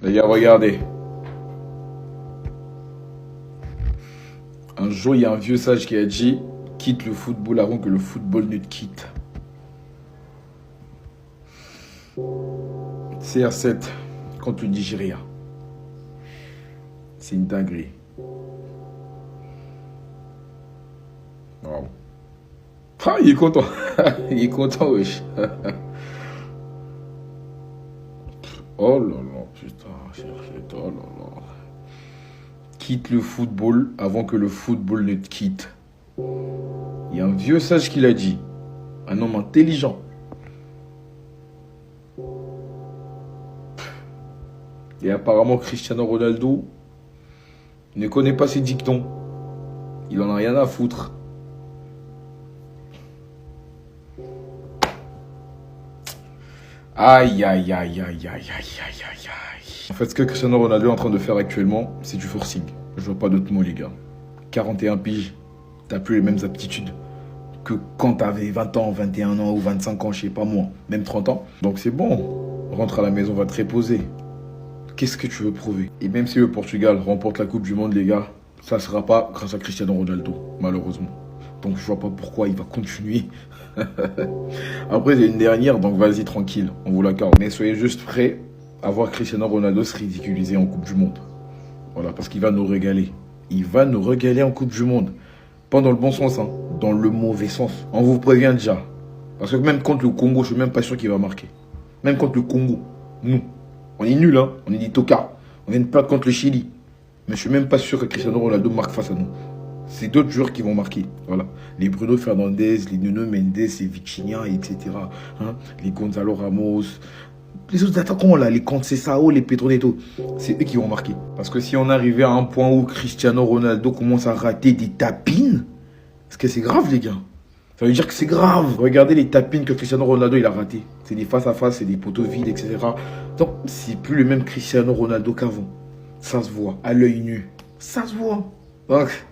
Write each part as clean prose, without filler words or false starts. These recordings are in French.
Les gars, regardez. Un jour, il y a un vieux sage qui a dit « Quitte le football avant que le football ne te quitte ». CR7 contre le Nigeria. C'est une dinguerie. Wow. Ah, il est content. Il est content, wesh. Oh là là, putain, oh là là. Quitte le football avant que le football ne te quitte. Il y a un vieux sage qui l'a dit. Un homme intelligent. Et apparemment, Cristiano Ronaldo ne connaît pas ses dictons. Il en a rien à foutre. Aïe, aïe, aïe, aïe, aïe, aïe, aïe, aïe, aïe. En fait, ce que Cristiano Ronaldo est en train de faire actuellement, c'est du forcing. Je vois pas d'autres mots, les gars. 41 piges, t'as plus les mêmes aptitudes que quand t'avais 20 ans, 21 ans ou 25 ans, je sais pas moi, même 30 ans. Donc c'est bon, rentre à la maison, va te reposer. Qu'est-ce que tu veux prouver? Et même si le Portugal remporte la Coupe du Monde, les gars, ça sera pas grâce à Cristiano Ronaldo, malheureusement. Donc je vois pas pourquoi il va continuer. Après, il y a une dernière, donc vas-y, tranquille, on vous l'accorde. Mais soyez juste prêts à voir Cristiano Ronaldo se ridiculiser en Coupe du Monde. Voilà, parce qu'il va nous régaler. Il va nous régaler en Coupe du Monde. Pas dans le bon sens, hein, dans le mauvais sens. On vous prévient déjà. Parce que même contre le Congo, je suis même pas sûr qu'il va marquer. Même contre le Congo, nous, on est nuls, hein, on est des tocards. On vient de perdre contre le Chili. Mais je suis même pas sûr que Cristiano Ronaldo marque face à nous. C'est d'autres joueurs qui vont marquer. Voilà. Les Bruno Fernandes, les Nuno Mendes, les Vitinha, etc. Hein? Les Gonzalo Ramos. Les autres attaquants là, les Conceição, les Pedro, c'est eux qui vont marquer. Parce que si on arrivait à un point où Cristiano Ronaldo commence à rater des tapines, parce que c'est grave les gars. Ça veut dire que c'est grave. Regardez les tapines que Cristiano Ronaldo il a raté. C'est des face à face, c'est des poteaux vides, etc. Donc c'est plus le même Cristiano Ronaldo qu'avant. Ça se voit, à l'œil nu. Ça se voit. Donc,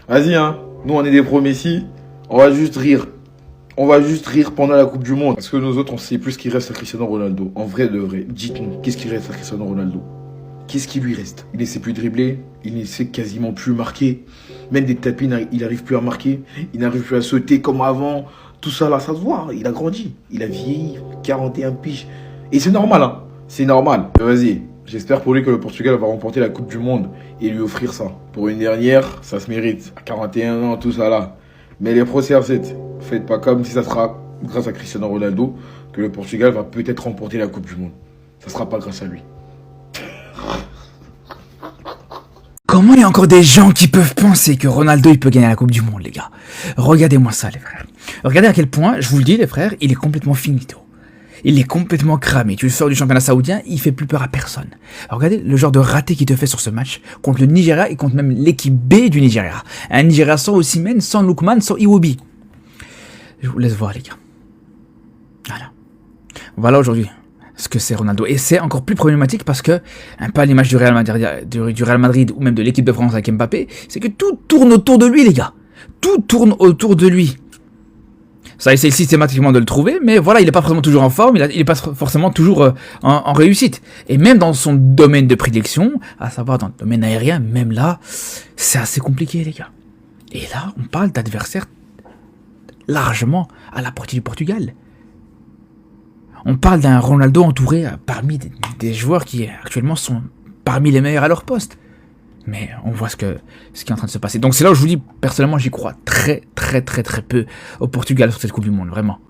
vas-y hein, nous on est des pros Messi, on va juste rire. On va juste rire pendant la Coupe du Monde. Parce que nous autres, on sait plus ce qui reste à Cristiano Ronaldo. En vrai de vrai, dites-nous, qu'est-ce qui reste à Cristiano Ronaldo? Qu'est-ce qui lui reste? Il ne sait plus dribbler, il ne sait quasiment plus marquer. Même des tapines, il n'arrive plus à marquer. Il n'arrive plus à sauter comme avant. Tout ça là, ça se voit. Il a grandi. Il a vieilli, 41 piges. Et c'est normal, hein. C'est normal. Vas-y, j'espère pour lui que le Portugal va remporter la Coupe du Monde et lui offrir ça. Pour une dernière, ça se mérite. À 41 ans, tout ça là. Mais les pros CR7, faites pas comme si ça sera grâce à Cristiano Ronaldo que le Portugal va peut-être remporter la Coupe du Monde. Ça sera pas grâce à lui. Comment il y a encore des gens qui peuvent penser que Ronaldo il peut gagner la Coupe du Monde, les gars? Regardez-moi ça, les frères. Regardez à quel point, je vous le dis, les frères, il est complètement finito. Il est complètement cramé. Tu le sors du championnat saoudien, il fait plus peur à personne. Alors regardez le genre de raté qu'il te fait sur ce match contre le Nigeria et contre même l'équipe B du Nigeria. Un Nigeria sans Osimhen, sans Lookman, sans Iwobi. Je vous laisse voir, les gars. Voilà. Voilà aujourd'hui ce que c'est Ronaldo. Et c'est encore plus problématique parce que, un peu à l'image du Real Madrid ou même de l'équipe de France avec Mbappé, c'est que tout tourne autour de lui, les gars. Tout tourne autour de lui. Ça essaie systématiquement de le trouver, mais voilà, il n'est pas forcément toujours en forme, il n'est pas forcément toujours en réussite. Et même dans son domaine de prédilection, à savoir dans le domaine aérien, même là, c'est assez compliqué, les gars. Et là, on parle d'adversaires largement à la portée du Portugal. On parle d'un Ronaldo entouré parmi des joueurs qui actuellement sont parmi les meilleurs à leur poste. Mais on voit ce qui est en train de se passer. Donc c'est là où je vous dis, personnellement, j'y crois très peu au Portugal sur cette Coupe du Monde, vraiment.